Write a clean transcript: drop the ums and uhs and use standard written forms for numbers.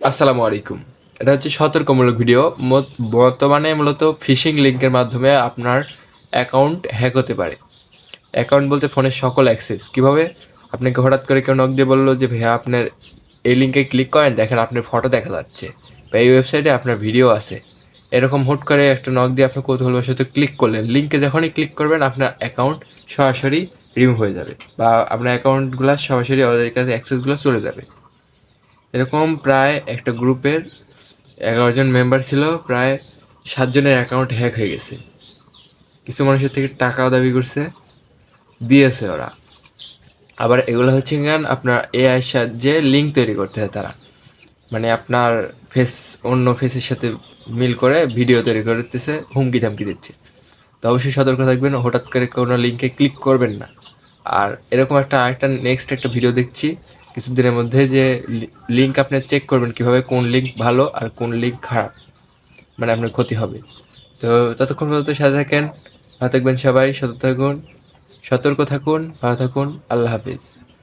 আসসালামু আলাইকুম। এটা হচ্ছে সতর্কমূলক ভিডিও। বর্তমানে মূলত ফিশিং লিঙ্কের মাধ্যমে আপনার অ্যাকাউন্ট হ্যাক হতে পারে। অ্যাকাউন্ট বলতে ফোনের সকল অ্যাক্সেস। কীভাবে? আপনাকে হঠাৎ করে কেউ নক দিয়ে বলল যে, "ভাইয়া আপনার এই লিঙ্কে ক্লিক করেন, দেখেন আপনার ফটো দেখা যাচ্ছে বা এই ওয়েবসাইটে আপনার ভিডিও আছে।" এরকম হুট করে একটা নক দিয়ে আপনি কৌতূহলবশত ক্লিক করলেন। লিঙ্কে যখনই ক্লিক করবেন আপনার অ্যাকাউন্ট সরাসরি রিমুভ হয়ে যাবে বা আপনার অ্যাকাউন্টগুলা সরাসরি ওদের কাছে অ্যাক্সেসগুলো চলে যাবে। এরকম প্রায় একটা গ্রুপের 11 জন মেম্বার ছিল, প্রায় 7 জনের অ্যাকাউন্ট হ্যাক হয়ে গেছে। কিছু মানুষের থেকে টাকাও দাবি করছে, দিয়েছে ওরা। আবার এগুলো হচ্ছে গান আপনার এআইয়ের সাহায্যে লিঙ্ক তৈরি করতে হয় তারা। মানে আপনার ফেস অন্য ফেসের সাথে মিল করে ভিডিও তৈরি করতেছে, হুমকি ধামকি দিচ্ছে। তো অবশ্যই সতর্ক থাকবেন, হঠাৎ করে কোনো লিঙ্কে ক্লিক করবেন না। আর এরকম আরেকটা নেক্সট একটা ভিডিও দেখছি কিছুদিনের মধ্যে যে লিঙ্ক আপনি চেক করবেন কীভাবে, কোন লিঙ্ক ভালো আর কোন লিঙ্ক খারাপ, মানে আপনার ক্ষতি হবে। তো ততক্ষণ পর্যন্ত সাথে থাকেন, ভালো থাকবেন সবাই, সতর্ক থাকুন, ভালো থাকুন, আল্লাহ হাফিজ।